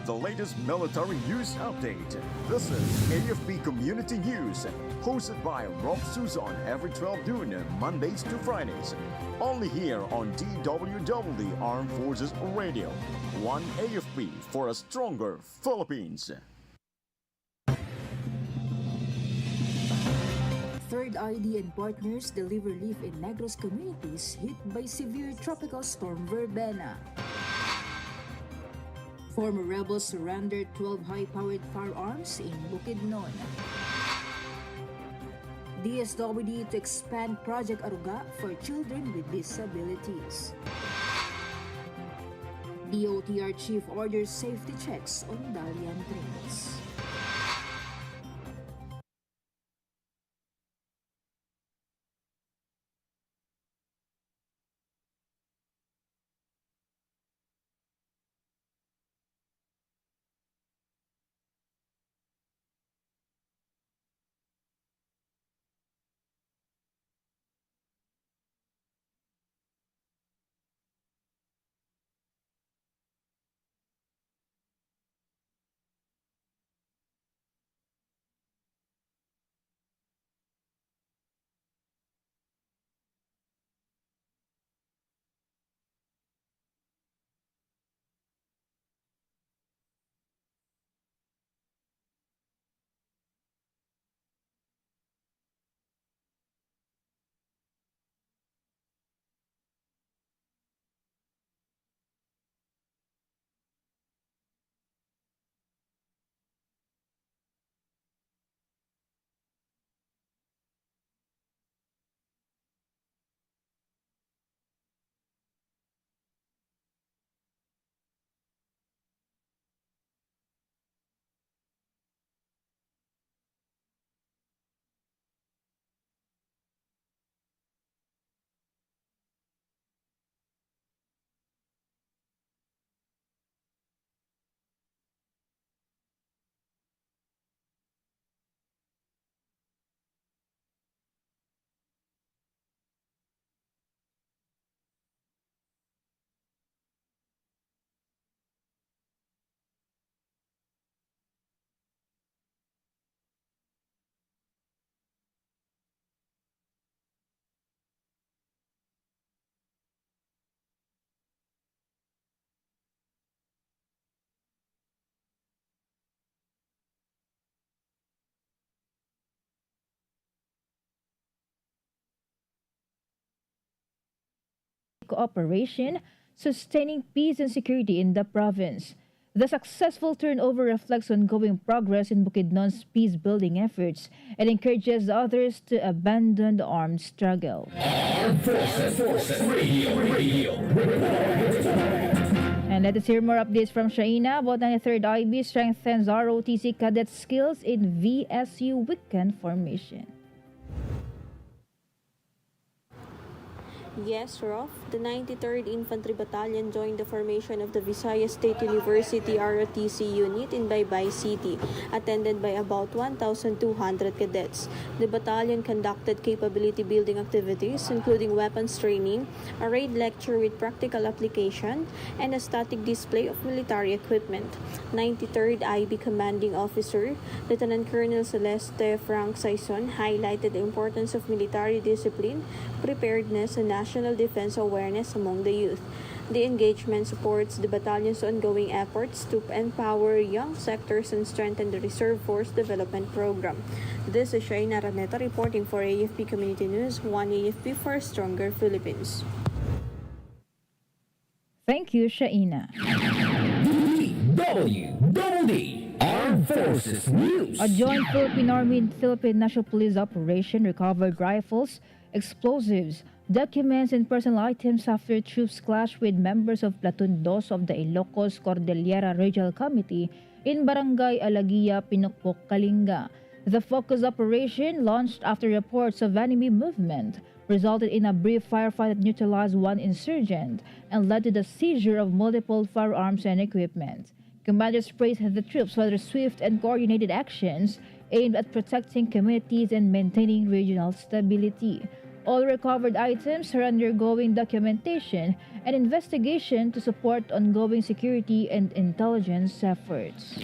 the latest military news update. This is AFP Community News, hosted by Rofh Suzon every 12 noon, Mondays to Fridays. Only here on DWDD Armed Forces Radio. One AFP for a stronger Philippines. Third ID and partners deliver relief in Negros communities hit by severe tropical storm Verbena. Former rebels surrendered 12 high-powered firearms in Bukidnon. DSWD to expand Project Aruga for children with disabilities. DOTR chief orders safety checks on Dalian trains. Cooperation, sustaining peace and security in the province. The successful turnover reflects ongoing progress in Bukidnon's peace-building efforts and encourages others to abandon the armed struggle. Armed Forces Radio. And let us hear more updates from Shaina about 93rd IB strengthens ROTC cadet skills in VSU weekend formation. Yes, Rofh. The 93rd Infantry Battalion joined the formation of the Visayas State University ROTC unit in Baybay City, attended by about 1,200 cadets. The battalion conducted capability building activities, including weapons training, a raid lecture with practical application, and a static display of military equipment. 93rd IB Commanding Officer, Lieutenant Colonel Celeste Frank Saison, highlighted the importance of military discipline, preparedness, and national defense awareness among the youth. The engagement supports the battalion's ongoing efforts to empower young sectors and strengthen the Reserve Force Development Program. This is Shaina Raneta reporting for AFP Community News, one AFP for a stronger Philippines. Thank you, Shaina. DWDD Armed Forces News. A joint Philippine Army and Philippine National Police operation recovered rifles, explosives, documents, and personal items after troops clashed with members of Platoon 2 of the Ilocos Cordillera Regional Committee in Barangay Alagia, Pinukpok, Kalinga. The focus operation, launched after reports of enemy movement, resulted in a brief firefight that neutralized one insurgent and led to the seizure of multiple firearms and equipment. Commanders praised the troops for their swift and coordinated actions aimed at protecting communities and maintaining regional stability. All recovered items are undergoing documentation and investigation to support ongoing security and intelligence efforts.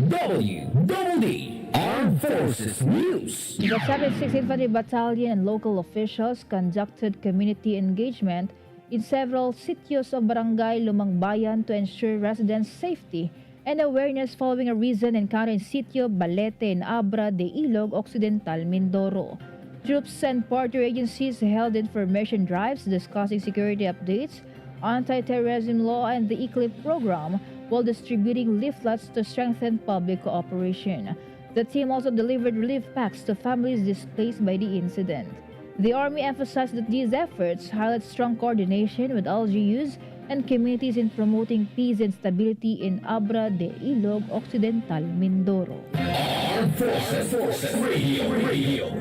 DWDD Armed Forces News. The 76th Infantry Battalion and local officials conducted community engagement in several sitios of Barangay Lumang Bayan to ensure residents' safety and awareness following a recent encounter in Sitio Balete in Abra de Ilog Occidental, Mindoro. Troops and partner agencies held information drives discussing security updates, anti-terrorism law, and the ECLIP program while distributing leaflets to strengthen public cooperation. The team also delivered relief packs to families displaced by the incident. The Army emphasized that these efforts highlight strong coordination with LGUs and communities in promoting peace and stability in Abra de Ilog Occidental, Mindoro. Armed Forces Radio.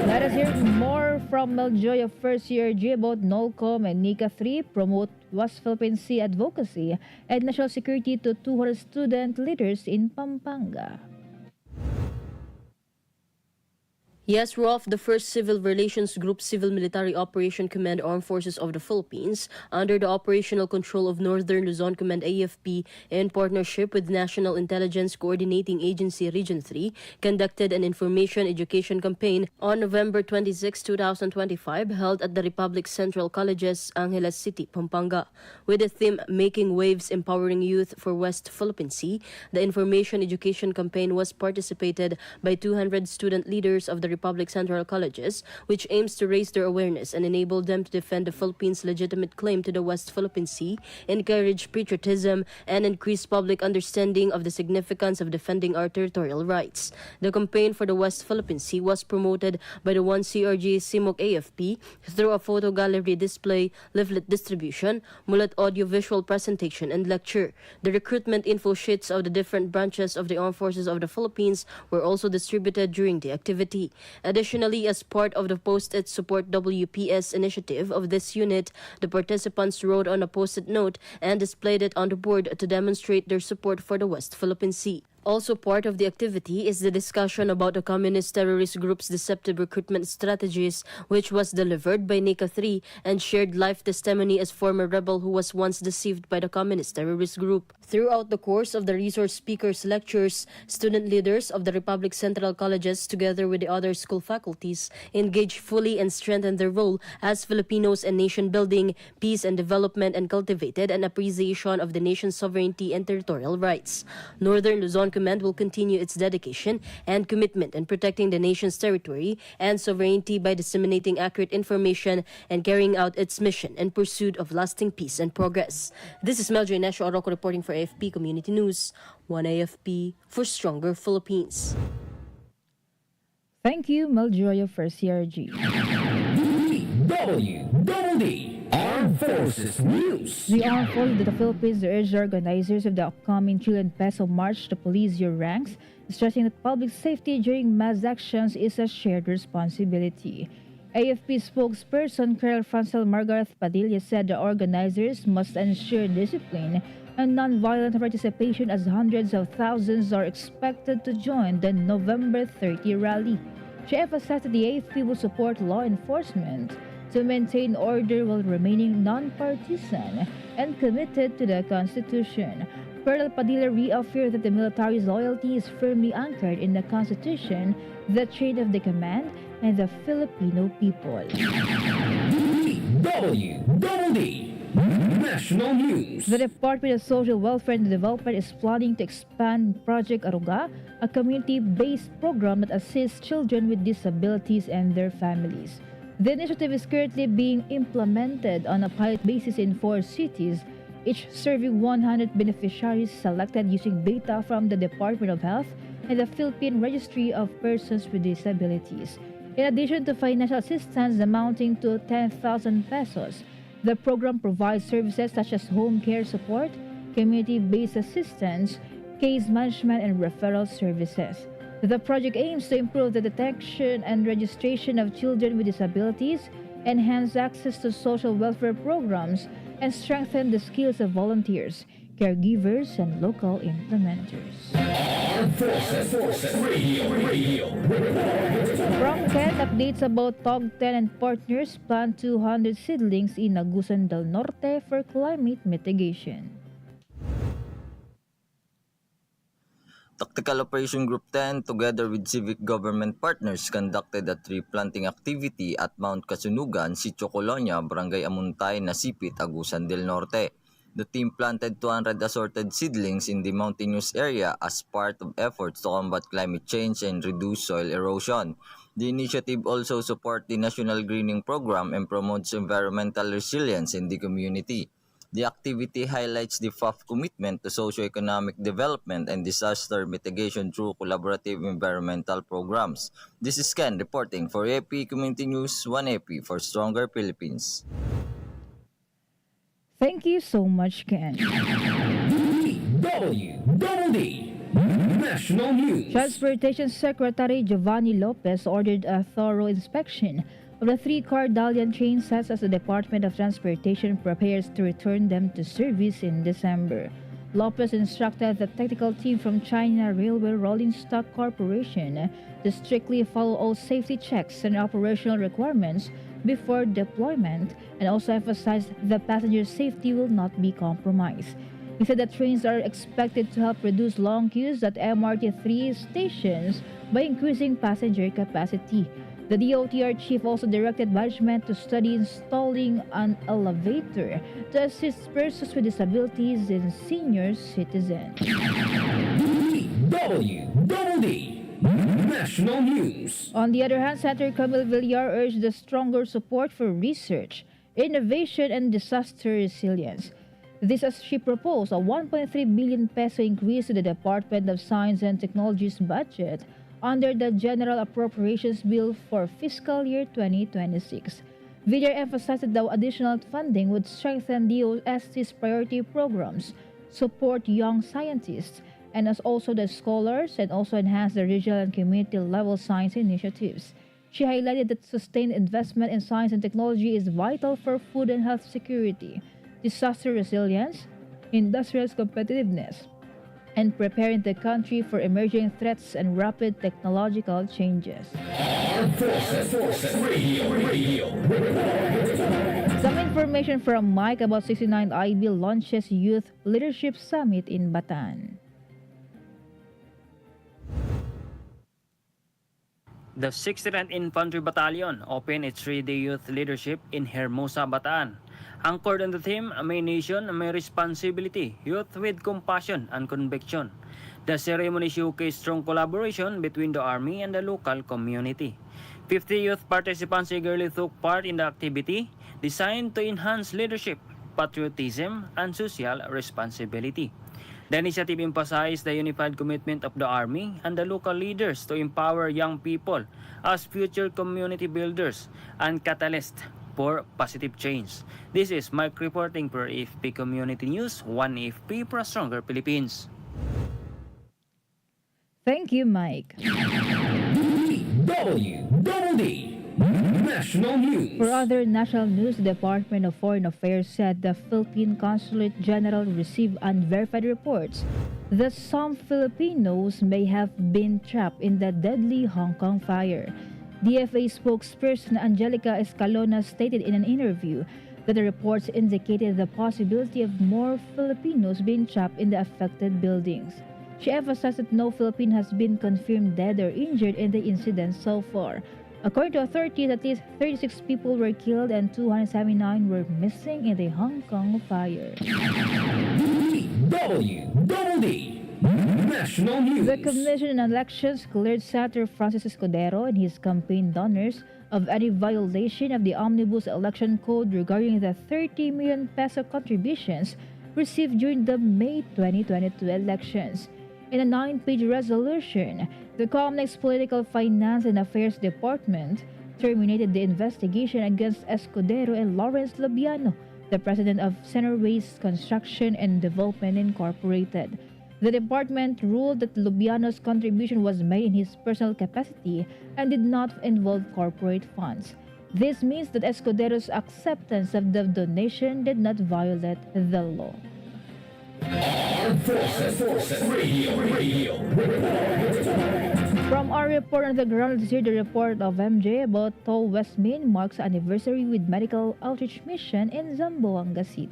Let us hear more from Meljoy of First CRG about NOLCOM and NICA 3 promote West Philippine Sea advocacy and national security to 200 student leaders in Pampanga. Yes, Rofh, the first Civil Relations Group Civil Military Operation Command Armed Forces of the Philippines, under the operational control of Northern Luzon Command AFP in partnership with National Intelligence Coordinating Agency Region 3, conducted an information education campaign on November 26, 2025, held at the Republic Central College's Angeles City, Pampanga. With the theme Making Waves Empowering Youth for West Philippine Sea, the information education campaign was participated by 200 student leaders of the Republic Central Colleges, which aims to raise their awareness and enable them to defend the Philippines' legitimate claim to the West Philippine Sea, encourage patriotism, and increase public understanding of the significance of defending our territorial rights. The campaign for the West Philippine Sea was promoted by the 1CRG Simok AFP through a photo gallery display, leaflet distribution, mulat audio-visual presentation, and lecture. The recruitment info sheets of the different branches of the Armed Forces of the Philippines were also distributed during the activity. Additionally, as part of the Post-it Support WPS initiative of this unit, the participants wrote on a post-it note and displayed it on the board to demonstrate their support for the West Philippine Sea. Also part of the activity is the discussion about the communist terrorist group's deceptive recruitment strategies, which was delivered by NICA 3 and shared life testimony as former rebel who was once deceived by the communist terrorist group. Throughout the course of the resource speakers' lectures, student leaders of the Republic Central Colleges, together with the other school faculties, engaged fully and strengthened their role as Filipinos in nation building, peace and development, and cultivated an appreciation of the nation's sovereignty and territorial rights. Northern Luzon Command will continue its dedication and commitment in protecting the nation's territory and sovereignty by disseminating accurate information and carrying out its mission in pursuit of lasting peace and progress. This is Meljoy Nesho Arroco reporting for AFP Community News. One AFP for stronger Philippines. Thank you, Meljoy of First CRG. DWDD Armed Forces News. The Armed Forces of the Philippines urged organizers of the upcoming Chilean Peso March to police your ranks, stressing that public safety during mass actions is a shared responsibility. AFP spokesperson Colonel Francel Margaret Padilla said the organizers must ensure discipline and non-violent participation as hundreds of thousands are expected to join the November 30 rally. She emphasized that the AFP will support law enforcement to maintain order while remaining non-partisan and committed to the Constitution. Colonel Padilla reaffirmed that the military's loyalty is firmly anchored in the Constitution, the chain of the command, and the Filipino people. DWDD National News. The Department of Social Welfare and Development is planning to expand Project Aruga, a community-based program that assists children with disabilities and their families. The initiative is currently being implemented on a pilot basis in 4 cities, each serving 100 beneficiaries selected using data from the Department of Health and the Philippine Registry of Persons with Disabilities. In addition to financial assistance amounting to 10,000 pesos, the program provides services such as home care support, community-based assistance, case management, and referral services. The project aims to improve the detection and registration of children with disabilities, enhance access to social welfare programs, and strengthen the skills of volunteers, caregivers, and local implementers. Armed Forces Radio. From Ken, updates about TOG-10 and partners plant 200 seedlings in Agusan del Norte for climate mitigation. Tactical Operation Group 10, together with civic government partners, conducted a tree planting activity at Mount Kasunugan, Sitio Colonia, Barangay Amuntay, Nasipit, Agusan del Norte. The team planted 200 assorted seedlings in the mountainous area as part of efforts to combat climate change and reduce soil erosion. The initiative also supports the National Greening Program and promotes environmental resilience in the community. The activity highlights the FAF commitment to socio-economic development and disaster mitigation through collaborative environmental programs. This is Ken reporting for AFP Community News, 1AP for Stronger Philippines. Thank you so much, Ken. DWDD National News. Transportation Secretary Giovanni Lopez ordered a thorough inspection of the 3-car Dalian train sets as the Department of Transportation prepares to return them to service in December. Lopez instructed the technical team from China Railway Rolling Stock Corporation to strictly follow all safety checks and operational requirements before deployment, and also emphasized the passenger safety will not be compromised. He said that trains are expected to help reduce long queues at MRT3 stations by increasing passenger capacity. The DOTR chief also directed management to study installing an elevator to assist persons with disabilities and senior citizens. DWDD National News. On the other hand, Senator Camille Villar urged the stronger support for research, innovation, and disaster resilience. This as she proposed a 1.3 billion peso increase to the Department of Science and Technology's budget under the General Appropriations Bill for fiscal year 2026. Villar emphasized that the additional funding would strengthen DOST's priority programs, support young scientists, and as also the scholars, and also enhance the regional and community level science initiatives. She highlighted that sustained investment in science and technology is vital for food and health security, disaster resilience, industrial competitiveness, and preparing the country for emerging threats and rapid technological changes. Armed Forces Radio. Some information from Mike about 69th IB launches Youth Leadership Summit in Bataan. The 69th Infantry Battalion opened its 3-day youth leadership in Hermosa, Bataan. Anchored on the theme, May Nation, May Responsibility, Youth with Compassion and Conviction. The ceremony showcased strong collaboration between the Army and the local community. 50 youth participants eagerly took part in the activity designed to enhance leadership, patriotism, and social responsibility. The initiative emphasized the unified commitment of the Army and the local leaders to empower young people as future community builders and catalysts for positive change. This is Mike reporting for AFP Community News, 1AFP for a Stronger Philippines. Thank you, Mike. DWDD National News. For other national news, the Department of Foreign Affairs said the Philippine Consulate General received unverified reports that some Filipinos may have been trapped in the deadly Hong Kong fire. DFA spokesperson Angelica Escalona stated in an interview that the reports indicated the possibility of more Filipinos being trapped in the affected buildings. She emphasized that no Filipino has been confirmed dead or injured in the incident so far. According to authorities, at least 36 people were killed and 279 were missing in the Hong Kong fire. DWDD National News. The Commission on Elections cleared Senator Francis Escudero and his campaign donors of any violation of the Omnibus Election Code regarding the 30 million peso contributions received during the May 2022 elections. In a 9-page resolution, the COMEX Political Finance and Affairs Department terminated the investigation against Escudero and Lawrence Labiano, the president of Center Waste Construction and Development Incorporated. The department ruled that Lubiano's contribution was made in his personal capacity and did not involve corporate funds. This means that Escudero's acceptance of the donation did not violate the law. Armed Forces Radio. From our report on the ground, let's hear the report of MJ about how Westmain marks anniversary with medical outreach mission in Zamboanga City.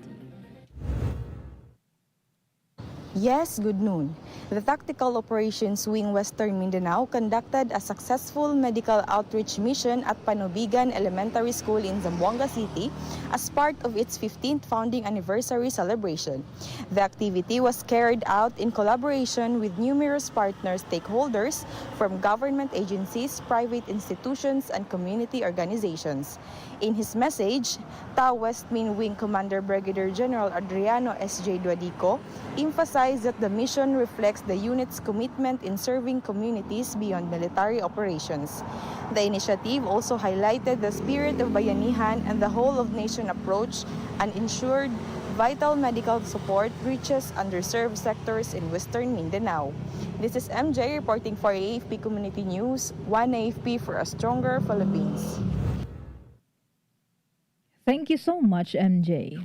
Yes, good noon. The Tactical Operations Wing Western Mindanao conducted a successful medical outreach mission at Panubigan Elementary School in Zamboanga City as part of its 15th founding anniversary celebration. The activity was carried out in collaboration with numerous partner stakeholders from government agencies, private institutions, and community organizations. In his message, TAO Westmain Wing Commander Brigadier General Adriano S.J. Duadico emphasized that the mission reflects the unit's commitment in serving communities beyond military operations. The initiative also highlighted the spirit of bayanihan and the whole-of-nation approach and ensured vital medical support reaches underserved sectors in Western Mindanao. This is MJ reporting for AFP Community News, one AFP for a stronger Philippines. Thank you so much, MJ.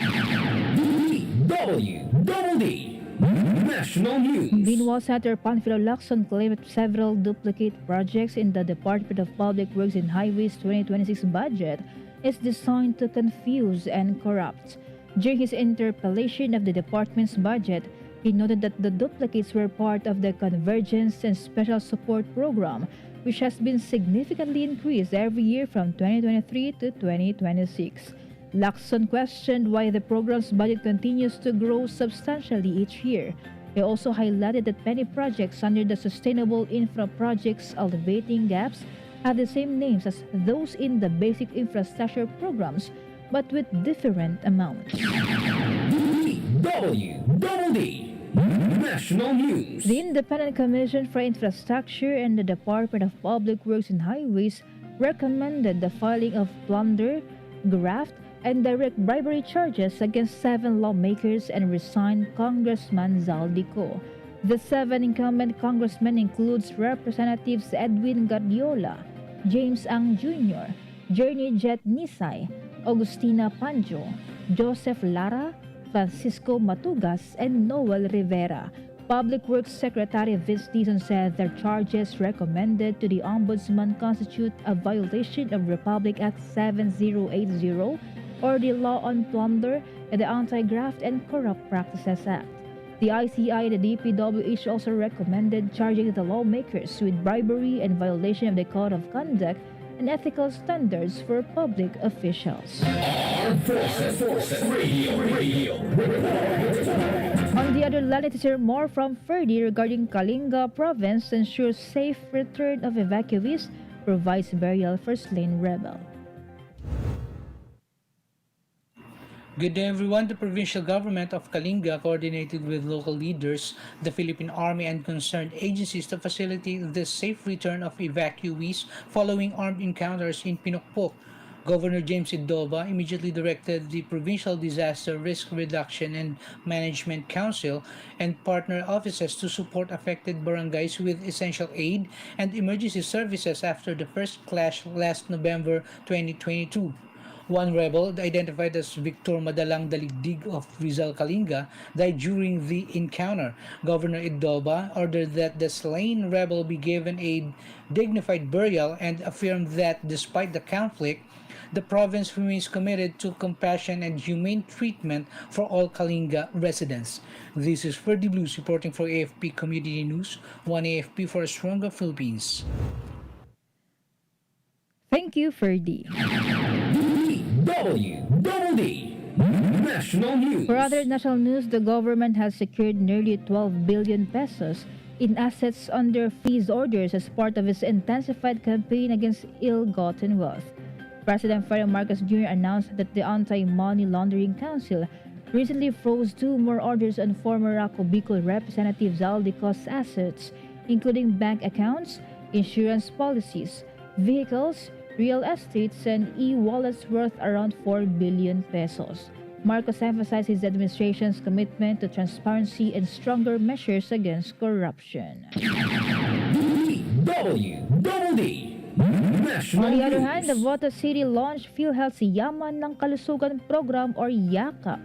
DWDD National News. Meanwhile, Senator Panfilo Lacson claimed that several duplicate projects in the Department of Public Works and Highways 2026 budget is designed to confuse and corrupt. During his interpellation of the department's budget, he noted that the duplicates were part of the Convergence and Special Support Program, which has been significantly increased every year from 2023 to 2026. Lacson questioned why the program's budget continues to grow substantially each year. He also highlighted that many projects under the Sustainable Infra Projects Elevating Gaps have the same names as those in the basic infrastructure programs, but with different amounts. DWDD National News. The Independent Commission for Infrastructure and the Department of Public Works and Highways recommended the filing of plunder, graft, and direct bribery charges against 7 lawmakers and resigned Congressman Zaldico. The 7 incumbent congressmen includes Representatives Edwin Guardiola, James Ang Jr., Journey Jet Nisay, Agustina Panjo, Joseph Lara, Francisco Matugas, and Noel Rivera. Public Works Secretary Vince Dizon said their charges recommended to the Ombudsman constitute a violation of Republic Act 7080 or the Law on Plunder and the Anti-Graft and Corrupt Practices Act. The ICI and the DPWH also recommended charging the lawmakers with bribery and violation of the Code of Conduct and ethical standards for public officials. Armed Forces Radio. On the other hand, let's hear more from Ferdy regarding Kalinga province ensures safe return of evacuees, provides burial for slain rebel. Good day everyone. The provincial government of Kalinga coordinated with local leaders, the Philippine Army and concerned agencies to facilitate the safe return of evacuees following armed encounters in Pinokpok. Governor James Idoba immediately directed the Provincial Disaster Risk Reduction and Management Council and partner offices to support affected barangays with essential aid and emergency services after the first clash last November 2022. One rebel, identified as Victor Madalang Daligdig of Rizal Kalinga, died during the encounter. Governor Idoba ordered that the slain rebel be given a dignified burial and affirmed that despite the conflict, the province remains committed to compassion and humane treatment for all Kalinga residents. This is Ferdy Blues reporting for AFP Community News, one AFP for a stronger Philippines. Thank you, Ferdy. DWDD National News. For other national news, the government has secured nearly 12 billion pesos in assets under freeze orders as part of its intensified campaign against ill-gotten wealth. President Ferdinand Marcos Jr. announced that the Anti-Money Laundering Council recently froze 2 more orders on former Raco Bicol Representative Zaldico's assets, including bank accounts, insurance policies, vehicles, real estates, and e-wallets worth around 4 billion pesos. Marcos emphasized his administration's commitment to transparency and stronger measures against corruption. DWDD National On the other News. hand, the Bota City launched PhilHealth's Yaman ng Kalusugan Program or YAKAP,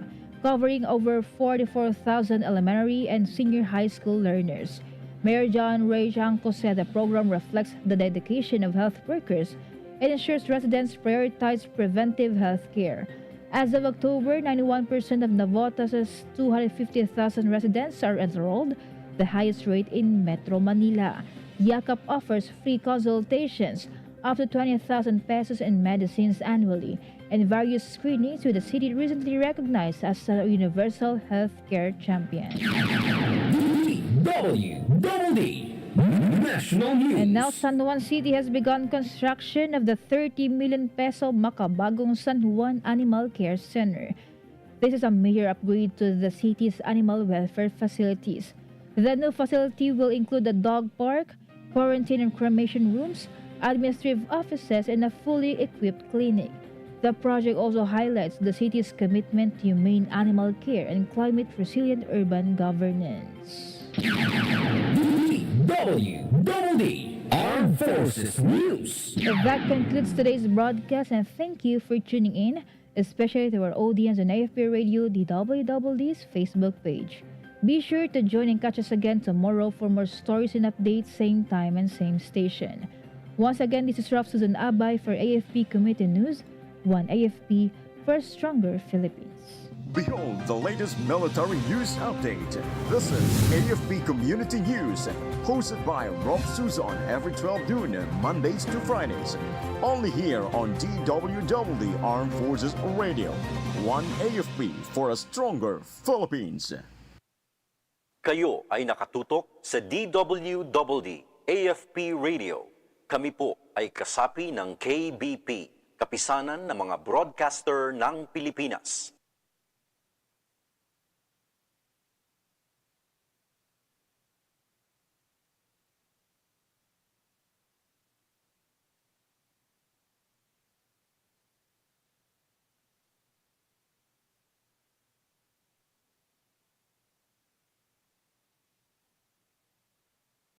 covering over 44,000 elementary and senior high school learners. Mayor John Ray Janko said the program reflects the dedication of health workers and ensures residents prioritize preventive health care. As of October, 91% of Navotas' 250,000 residents are enrolled, the highest rate in Metro Manila. Yakap offers free consultations up to 20,000 pesos in medicines annually and various screenings, with the city recently recognized as a universal healthcare champion. DWDD National News. And now San Juan City has begun construction of the 30 million peso makabagong San Juan Animal Care Center. This is a major upgrade to the city's animal welfare facilities. The new facility will include a dog park, quarantine and cremation rooms, administrative offices, and a fully equipped clinic. The project also highlights the city's commitment to humane animal care and climate-resilient urban governance. DWDD Armed Forces News. That concludes today's broadcast, and thank you for tuning in, especially to our audience on AFP Radio DWDD's Facebook page. Be sure to join and catch us again tomorrow for more stories and updates, same time and same station. Once again, this is Rofh Suzon-Abay for AFP Community News, one AFP for a stronger Philippines. Behold the latest military news update. This is AFP Community News, hosted by Rofh Suzon every 12 noon, Mondays to Fridays. Only here on DWDD Armed Forces Radio. One AFP for a stronger Philippines. Kayo ay nakatutok sa DWDD AFP Radio. Kami po ay kasapi ng KBP, Kapisanan ng mga Broadcaster ng Pilipinas.